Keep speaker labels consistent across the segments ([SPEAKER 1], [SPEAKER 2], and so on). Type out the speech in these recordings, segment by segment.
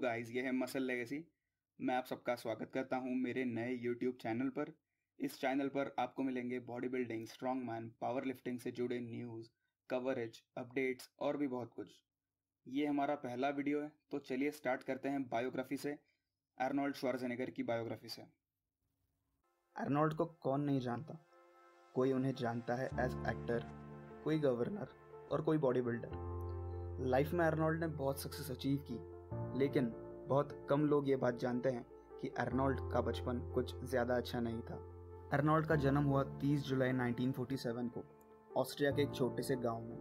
[SPEAKER 1] Guys, ये है muscle legacy. मैं आप सबका स्वागत करता हूँ मेरे नए यूट्यूब चैनल पर। इस चैनल पर आपको मिलेंगे body building, strong man, power lifting से जुड़े न्यूज़, कवरेज, अपडेट्स और भी बहुत कुछ। ये हमारा पहला वीडियो है, तो चलिए स्टार्ट करते हैं बायोग्राफी से, आर्नोल्ड श्वार्ज़नेगर की बायोग्राफी से।
[SPEAKER 2] आर्नोल्ड को कौन नहीं जानता। कोई उन्हें जानता है एज एक्टर, कोई गवर्नर और कोई बॉडी बिल्डर। लाइफ में आर्नोल्ड ने बहुत सक्सेस अचीव की, लेकिन बहुत कम लोग ये बात जानते हैं कि आर्नोल्ड का बचपन कुछ ज़्यादा अच्छा नहीं था। आर्नोल्ड का जन्म हुआ 30 जुलाई 1947 को ऑस्ट्रिया के एक छोटे से गांव में।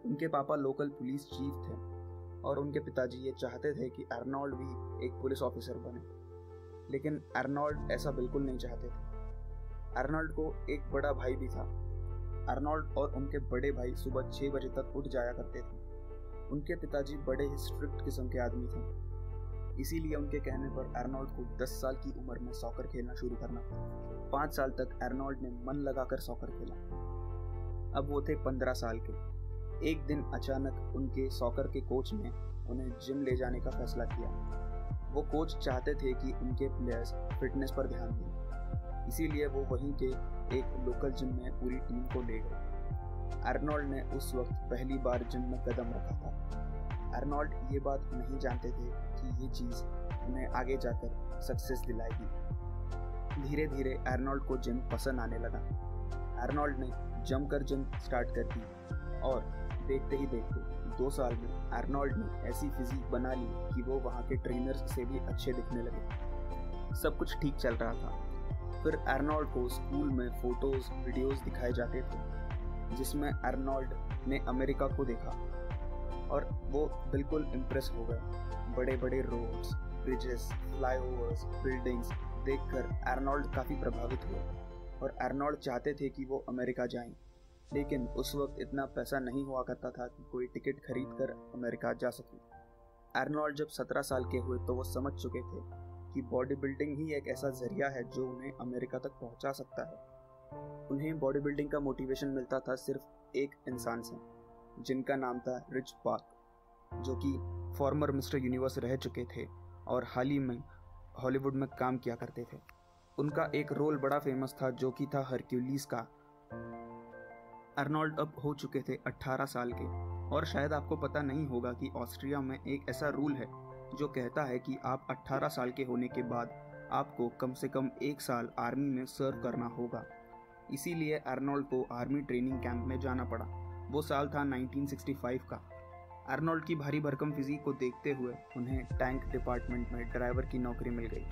[SPEAKER 2] उनके पापा लोकल पुलिस चीफ थे और उनके पिताजी ये चाहते थे कि आर्नोल्ड भी एक पुलिस ऑफिसर बने, लेकिन आर्नोल्ड ऐसा बिल्कुल नहीं चाहते थे। आर्नोल्ड को एक बड़ा भाई भी था। आर्नोल्ड और उनके बड़े भाई सुबह 6 बजे तक उठ जाया करते थे। उनके पिताजी बड़े ही स्ट्रिक्ट किस्म के आदमी थे, इसीलिए उनके कहने पर आर्नोल्ड को 10 साल की उम्र में सॉकर खेलना शुरू करना पड़ा। 5 साल तक आर्नोल्ड ने मन लगाकर सॉकर खेला। अब वो थे 15 साल के। एक दिन अचानक उनके सॉकर के कोच ने उन्हें जिम ले जाने का फैसला किया। वो कोच चाहते थे कि उनके प्लेयर्स फिटनेस पर ध्यान दें, इसीलिए वो वहीं के एक लोकल जिम में पूरी टीम को ले गए। आर्नोल्ड ने उस वक्त पहली बार जिम में कदम रखा था। आर्नोल्ड ये बात नहीं जानते थे कि ये चीज़ उन्हें आगे जाकर सक्सेस दिलाएगी। धीरे धीरे आर्नोल्ड को जिम पसंद आने लगा। आर्नोल्ड ने जमकर जिम स्टार्ट कर दी और देखते ही देखते 2 साल में आर्नोल्ड ने ऐसी फिजिक बना ली कि वो वहाँ के ट्रेनर्स से भी अच्छे दिखने लगे। सब कुछ ठीक चल रहा था। फिर आर्नोल्ड को स्कूल में फोटोज वीडियोस दिखाए जाते थे जिसमें आर्नोल्ड ने अमेरिका को देखा और वो बिल्कुल इम्प्रेस हो गए। बड़े बड़े रोड्स, ब्रिजेस, फ्लाईओवर्स, बिल्डिंग्स देखकर आर्नोल्ड काफ़ी प्रभावित हुए और आर्नोल्ड चाहते थे कि वो अमेरिका जाएं, लेकिन उस वक्त इतना पैसा नहीं हुआ करता था कि कोई टिकट खरीद कर अमेरिका जा सके। आर्नोल्ड जब 17 साल के हुए तो वो समझ चुके थे कि बॉडी बिल्डिंग ही एक ऐसा जरिया है जो उन्हें अमेरिका तक पहुंचा सकता है। उन्हें बॉडी बिल्डिंग का मोटिवेशन मिलता था सिर्फ एक इंसान से, जिनका नाम था रिच पार्क, जो कि फॉर्मर मिस्टर यूनिवर्स रह चुके थे और हाल ही में हॉलीवुड में काम किया करते थे। उनका एक रोल बड़ा फेमस था जो कि था हरक्यूलिस का। आर्नोल्ड अब हो चुके थे 18 साल के और शायद आपको पता नहीं होगा कि ऑस्ट्रिया में एक ऐसा रूल है जो कहता है कि आप 18 साल के होने के बाद आपको कम से कम 1 साल आर्मी में सर्व करना होगा। इसीलिए आर्नोल्ड को आर्मी ट्रेनिंग कैंप में जाना पड़ा। वो साल था 1965 का। आर्नोल्ड की भारी भरकम फिजिक को देखते हुए उन्हें टैंक डिपार्टमेंट में ड्राइवर की नौकरी मिल गई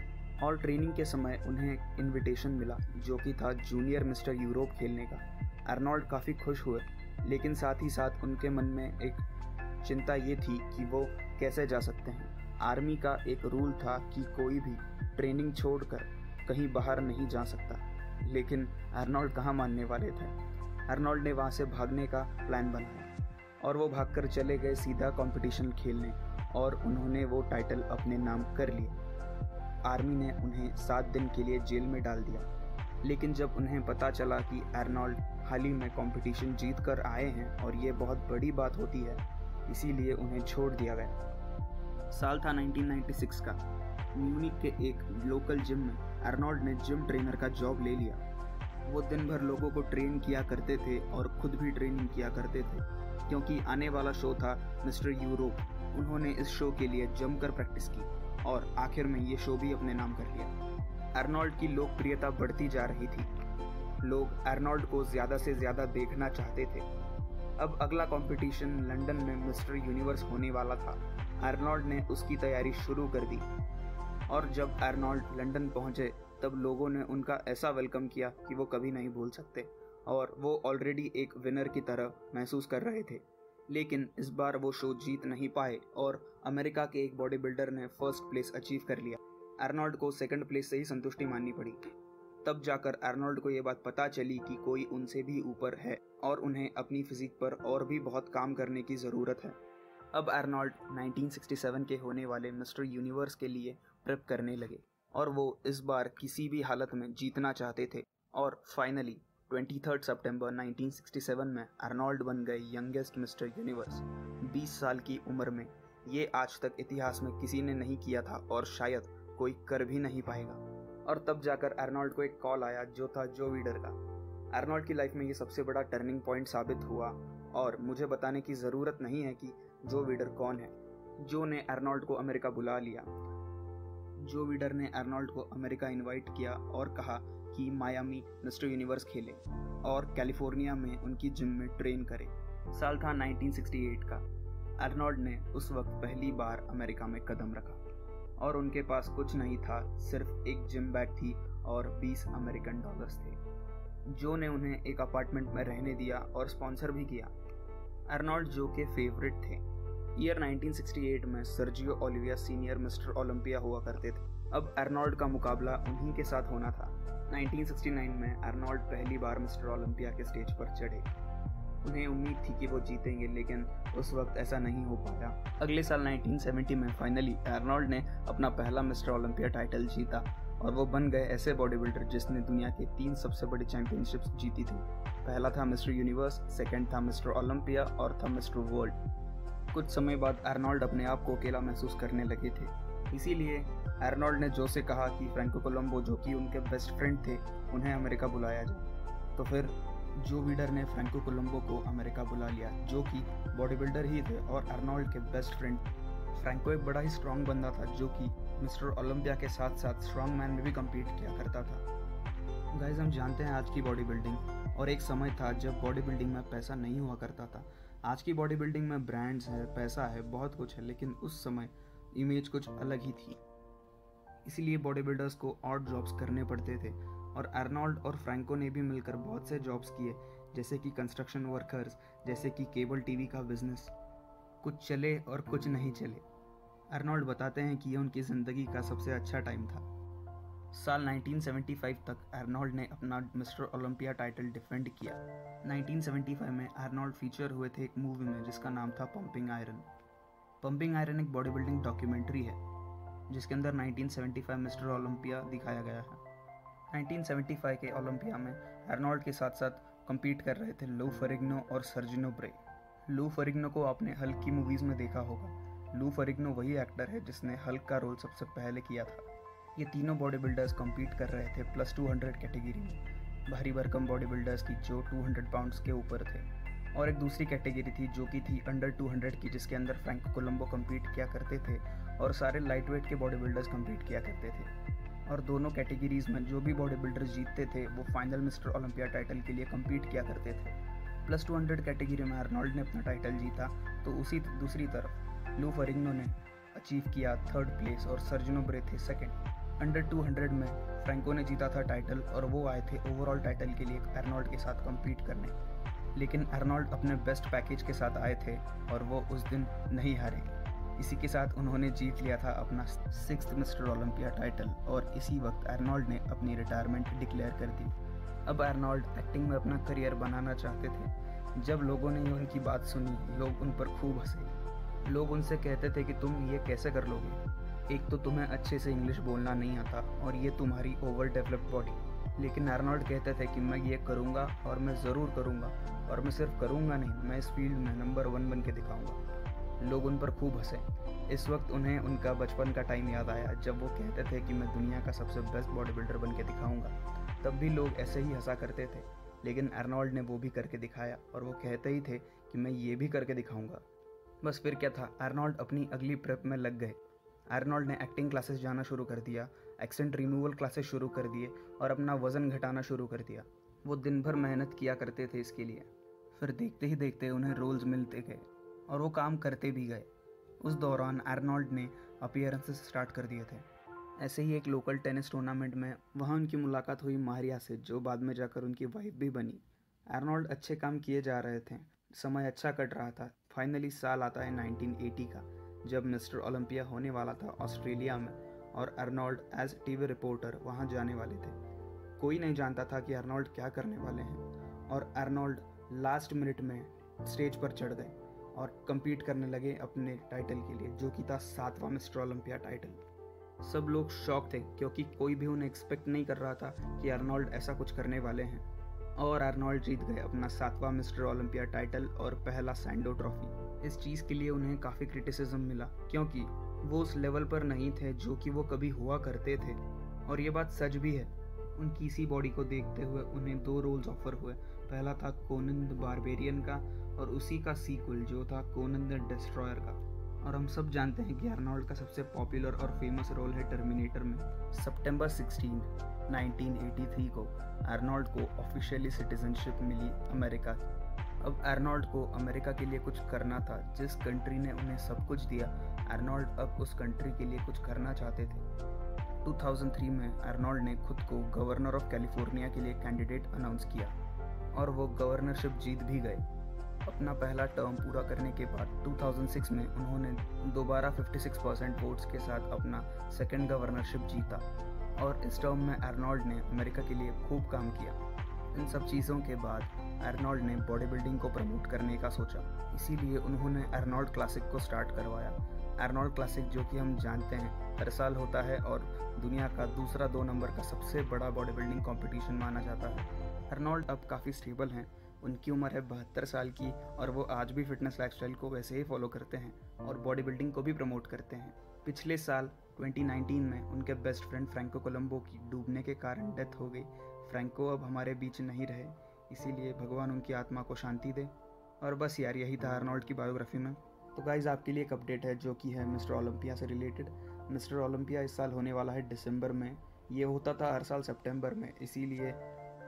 [SPEAKER 2] और ट्रेनिंग के समय उन्हें इनविटेशन मिला जो कि था जूनियर मिस्टर यूरोप खेलने का। आर्नोल्ड काफ़ी खुश हुए, लेकिन साथ ही साथ उनके मन में एक चिंता ये थी कि वो कैसे जा सकते हैं। आर्मी का एक रूल था कि कोई भी ट्रेनिंग छोड़कर कहीं बाहर नहीं जा सकता, लेकिन आर्नोल्ड कहाँ मानने वाले थे। आर्नोल्ड ने वहाँ से भागने का प्लान बनाया और वो भागकर चले गए सीधा कंपटीशन खेलने और उन्होंने वो टाइटल अपने नाम कर लिया। आर्मी ने उन्हें 7 दिन के लिए जेल में डाल दिया, लेकिन जब उन्हें पता चला कि आर्नोल्ड हाल ही में कंपटीशन जीत कर आए हैं और ये बहुत बड़ी बात होती है, इसीलिए उन्हें छोड़ दिया गया। साल था 1996 का। म्यूनिक के एक लोकल जिम में आर्नोल्ड ने जिम ट्रेनर का जॉब ले लिया। वो दिन भर लोगों को ट्रेन किया करते थे और खुद भी ट्रेनिंग किया करते थे, क्योंकि आने वाला शो था मिस्टर यूरोप। उन्होंने इस शो के लिए जमकर प्रैक्टिस की और आखिर में ये शो भी अपने नाम कर लिया। आर्नोल्ड की लोकप्रियता बढ़ती जा रही थी। लोग आर्नोल्ड को ज़्यादा से ज़्यादा देखना चाहते थे। अब अगला कंपटीशन लंदन में मिस्टर यूनिवर्स होने वाला था। आर्नोल्ड ने उसकी तैयारी शुरू कर दी और जब आर्नोल्ड लंदन पहुंचे तब लोगों ने उनका ऐसा वेलकम किया कि वो कभी नहीं भूल सकते और वो ऑलरेडी एक विनर की तरह महसूस कर रहे थे। लेकिन इस बार वो शो जीत नहीं पाए और अमेरिका के एक बॉडी बिल्डर ने फर्स्ट प्लेस अचीव कर लिया। आर्नोल्ड को सेकंड प्लेस से ही संतुष्टि माननी पड़ी। तब जाकर आर्नोल्ड को ये बात पता चली कि कोई उनसे भी ऊपर है और उन्हें अपनी फिजिक पर और भी बहुत काम करने की ज़रूरत है। अब आर्नोल्ड 1967 के होने वाले मिस्टर यूनिवर्स के लिए प्रेप करने लगे और वो इस बार किसी भी हालत में जीतना चाहते थे और फाइनली 23 सितंबर 1967 में आर्नोल्ड बन गए यंगेस्ट मिस्टर यूनिवर्स। 20 साल की उम्र में ये आज तक इतिहास में किसी ने नहीं किया था और शायद कोई कर भी नहीं पाएगा। और तब जाकर आर्नोल्ड को एक कॉल आया जो था जो वीडर का। आर्नोल्ड की लाइफ में ये सबसे बड़ा टर्निंग पॉइंट साबित हुआ और मुझे बताने की ज़रूरत नहीं है कि जो वीडर कौन है। जो ने आर्नोल्ड को अमेरिका बुला लिया। जो वीडर ने आर्नोल्ड को अमेरिका इनवाइट किया और कहा कि मायामी मिस्टर यूनिवर्स खेले और कैलिफोर्निया में उनकी जिम में ट्रेन करे। साल था 1968 का। आर्नोल्ड ने उस वक्त पहली बार अमेरिका में कदम रखा और उनके पास कुछ नहीं था, सिर्फ एक जिम बैग थी और 20 अमेरिकन डॉलर्स थे। जो ने उन्हें एक अपार्टमेंट में रहने दिया और स्पॉन्सर भी किया। आर्नोल्ड जो के फेवरेट थे। ईयर 1968 में Sergio Olivia senior mister Olympia हुआ करते थे। अब आर्नोल्ड का मुकाबला उन्हीं के साथ होना था। 1969 में आर्नोल्ड पहली बार मिस्टर ओलंपिया के स्टेज पर चढ़े। उन्हें उम्मीद थी कि वो जीतेंगे, लेकिन उस वक्त ऐसा नहीं हो पाया। अगले साल 1970 में फाइनली आर्नोल्ड ने अपना पहला मिस्टर ओलंपिया टाइटल जीता और वो बन गए ऐसे बॉडी बिल्डर जिसने दुनिया के 3 सबसे बड़ी चैंपियनशिप्स जीती थी। पहला था मिस्टर यूनिवर्स, सेकंड था मिस्टर ओलंपिया और था मिस्टर वर्ल्ड। कुछ समय बाद आर्नोल्ड अपने आप को अकेला महसूस करने लगे थे। इसीलिए आर्नोल्ड ने जो से कहा कि फ्रैंको कोलंबो, जो कि उनके बेस्ट फ्रेंड थे, उन्हें अमेरिका बुलाया जाए। तो फिर जो वीडर ने फ्रैंको कोलंबो को अमेरिका बुला लिया, जो कि बॉडी बिल्डर ही थे और आर्नोल्ड के बेस्ट फ्रेंड। फ्रैंको एक बड़ा ही स्ट्रॉन्ग बंदा था जो कि मिस्टर ओलंपिया के साथ साथ स्ट्रॉन्ग मैन में भी कम्पीट किया करता था। गाइस, हम जानते हैं आज की बॉडी बिल्डिंग, और एक समय था जब बॉडी बिल्डिंग में पैसा नहीं हुआ करता था। आज की बॉडी बिल्डिंग में ब्रांड्स है, पैसा है, बहुत कुछ है, लेकिन उस समय इमेज कुछ अलग ही थी। इसीलिए बॉडी बिल्डर्स को ऑड जॉब्स करने पड़ते थे और आर्नोल्ड और फ्रैंको ने भी मिलकर बहुत से जॉब्स किए, जैसे कि कंस्ट्रक्शन वर्कर्स, जैसे कि केबल टीवी का बिजनेस। कुछ चले और कुछ नहीं चले। आर्नोल्ड बताते हैं कि यह उनकी ज़िंदगी का सबसे अच्छा टाइम था। साल 1975 तक आर्नोल्ड ने अपना मिस्टर ओलंपिया टाइटल डिफेंड किया। 1975 में आर्नोल्ड फीचर हुए थे एक मूवी में जिसका नाम था पंपिंग आयरन। पंपिंग आयरन एक बॉडी बिल्डिंग डॉक्यूमेंट्री है जिसके अंदर 1975 मिस्टर ओलंपिया दिखाया गया है। 1975 के ओलंपिया में आर्नोल्ड के साथ साथ कम्पीट कर रहे थे लू फेरिग्नो और सर्जिनो ब्रे। लू फेरिग्नो को आपने हल्क की मूवीज़ में देखा होगा। लू फेरिग्नो वही एक्टर है जिसने हल्क का रोल सबसे पहले किया था। ये तीनों बॉडी बिल्डर्स कम्पीट कर रहे थे प्लस 200 कैटेगरी में, भारी भरकम बॉडी बिल्डर्स की जो 200 पाउंड्स के ऊपर थे। और एक दूसरी कैटेगरी थी जो कि थी अंडर 200 की, जिसके अंदर फ्रैंको कोलंबो कम्पीट किया करते थे और सारे लाइट वेट के बॉडी बिल्डर्स कम्पीट किया करते थे। और दोनों कैटेगरीज में जो भी बॉडी बिल्डर्स जीतते थे वो फाइनल मिस्टर ओलंपिया टाइटल के लिए कम्पीट किया करते थे। प्लस 200 कैटेगरी में आर्नोल्ड ने अपना टाइटल जीता, तो उसी दूसरी तरफ लू फेरिग्नो ने अचीव किया 3rd प्लेस और सर्जिनो ब्रे थे 2nd। अंडर 200 में फ्रैंको ने जीता था टाइटल और वो आए थे ओवरऑल टाइटल के लिए आर्नोल्ड के साथ कम्पीट करने। लेकिन आर्नोल्ड अपने बेस्ट पैकेज के साथ आए थे और वो उस दिन नहीं हारे। इसी के साथ उन्होंने जीत लिया था अपना 6th मिस्टर ओलंपिया टाइटल और इसी वक्त आर्नोल्ड ने अपनी रिटायरमेंट डिक्लेयर कर दी। अब आर्नोल्ड एक्टिंग में अपना करियर बनाना चाहते थे। जब लोगों ने उनकी बात सुनी, लोग उन पर खूब हंसे। लोग उनसे कहते थे कि तुम ये कैसे कर लोगे, एक तो तुम्हें अच्छे से इंग्लिश बोलना नहीं आता और ये तुम्हारी ओवर डेवलप्ड बॉडी। लेकिन आर्नोल्ड कहते थे कि मैं ये करूँगा और मैं ज़रूर करूँगा, और मैं सिर्फ करूँगा नहीं, मैं इस फील्ड में नंबर 1 बन के दिखाऊँगा। लोग उन पर खूब हंसे। इस वक्त उन्हें उनका बचपन का टाइम याद आया जब वो कहते थे कि मैं दुनिया का सबसे बेस्ट बॉडी बिल्डर बन के दिखाऊँगा। तब भी लोग ऐसे ही हंसा करते थे, लेकिन आर्नोल्ड ने वो भी करके दिखाया और वो कहते ही थे कि मैं ये भी करके दिखाऊँगा। बस फिर क्या था, आर्नोल्ड अपनी अगली प्रेप में लग गए। आर्नोल्ड ने एक्टिंग क्लासेस जाना शुरू कर दिया, एक्सेंट रिमूवल क्लासेस शुरू कर दिए और अपना वज़न घटाना शुरू कर दिया। वो दिन भर मेहनत किया करते थे इसके लिए। फिर देखते ही देखते उन्हें रोल्स मिलते गए और वो काम करते भी गए। उस दौरान आर्नोल्ड ने अपीयरेंसेस स्टार्ट कर दिए थे। ऐसे ही एक लोकल टेनिस टूर्नामेंट में वहाँ उनकी मुलाकात हुई मारिया से, जो बाद में जाकर उनकी वाइफ भी बनी। आर्नोल्ड अच्छे काम किए जा रहे थे, समय अच्छा कट रहा था। फाइनली साल आता है 1980 का, जब मिस्टर ओलंपिया होने वाला था ऑस्ट्रेलिया में और आर्नोल्ड एज टीवी रिपोर्टर वहाँ जाने वाले थे। कोई नहीं जानता था कि आर्नोल्ड क्या करने वाले हैं और आर्नोल्ड लास्ट मिनट में स्टेज पर चढ़ गए और कम्पीट करने लगे अपने टाइटल के लिए, जो कि था 7वां मिस्टर ओलंपिया टाइटल। सब लोग शॉक थे क्योंकि कोई भी उन्हें एक्सपेक्ट नहीं कर रहा था कि आर्नोल्ड ऐसा कुछ करने वाले हैं। और आर्नोल्ड जीत गए अपना 7वां मिस्टर ओलंपिया टाइटल और पहला सैंडो ट्रॉफी। इस चीज़ के लिए उन्हें काफ़ी क्रिटिसिज्म मिला क्योंकि वो उस लेवल पर नहीं थे जो कि वो कभी हुआ करते थे। और ये बात सच भी है। उनकी इसी बॉडी को देखते हुए उन्हें 2 रोल्स ऑफर हुए। पहला था कोनन द बारबेरियन का और उसी का सीक्वल जो था कोनन द डिस्ट्रॉयर का। और हम सब जानते हैं कि आर्नोल्ड का सबसे पॉपुलर और फेमस रोल है टर्मिनेटर में। सितंबर 16, 1983 को आर्नोल्ड को ऑफिशियली सिटीजनशिप मिली अमेरिका की। अब आर्नोल्ड को अमेरिका के लिए कुछ करना था। जिस कंट्री ने उन्हें सब कुछ दिया, आर्नोल्ड अब उस कंट्री के लिए कुछ करना चाहते थे। 2003 में आर्नोल्ड ने खुद को गवर्नर ऑफ कैलिफोर्निया के लिए कैंडिडेट अनाउंस किया और वो गवर्नरशिप जीत भी गए। अपना पहला टर्म पूरा करने के बाद 2006 में उन्होंने दोबारा 56% वोट्स के साथ अपना सेकंड गवर्नरशिप जीता और इस टर्म में आर्नोल्ड ने अमेरिका के लिए खूब काम किया। इन सब चीज़ों के बाद आर्नोल्ड ने बॉडी बिल्डिंग को प्रमोट करने का सोचा, इसीलिए उन्होंने आर्नोल्ड क्लासिक को स्टार्ट करवाया। आर्नोल्ड क्लासिक, जो कि हम जानते हैं हर साल होता है और दुनिया का दूसरा 2 नंबर का सबसे बड़ा बॉडी बिल्डिंग कॉम्पिटिशन माना जाता है। आर्नोल्ड अब काफ़ी स्टेबल हैं। उनकी उम्र है 72 साल की और वो आज भी फिटनेस लाइफस्टाइल को वैसे ही फॉलो करते हैं और बॉडी बिल्डिंग को भी प्रमोट करते हैं। पिछले साल 2019 में उनके बेस्ट फ्रेंड फ्रैंको कोलंबो की डूबने के कारण डेथ हो गई। फ्रैंको अब हमारे बीच नहीं रहे, इसीलिए भगवान उनकी आत्मा को शांति दे। और बस यार, यही था आर्नोल्ड की बायोग्राफी में। तो गाइज, आपके लिए एक अपडेट है जो कि है मिस्टर ओलंपिया से रिलेटेड। मिस्टर ओलंपिया इस साल होने वाला है दिसंबर में। ये होता था हर साल सितंबर में, इसीलिए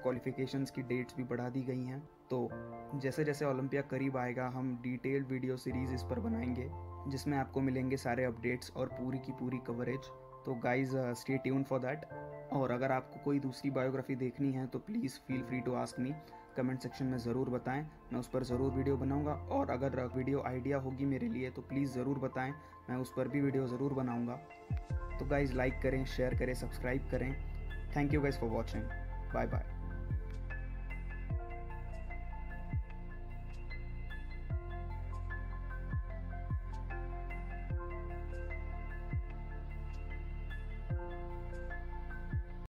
[SPEAKER 2] क्वालिफिकेशंस की डेट्स भी बढ़ा दी गई हैं। तो जैसे जैसे ओलंपिया करीब आएगा हम डिटेल्ड वीडियो सीरीज़ इस पर बनाएंगे जिसमें आपको मिलेंगे सारे अपडेट्स और पूरी की पूरी कवरेज। तो guys, stay tune for that. और अगर आपको कोई दूसरी बायोग्राफी देखनी है तो please feel free to ask me. Comment section में ज़रूर बताएं, मैं उस पर ज़रूर वीडियो बनाऊंगा। और अगर वीडियो आइडिया होगी मेरे लिए तो प्लीज़ ज़रूर बताएं, मैं उस पर भी वीडियो ज़रूर बनाऊंगा। तो गाइज़, लाइक करें, शेयर करें, सब्सक्राइब करें। Thank you guys for watching. Bye bye.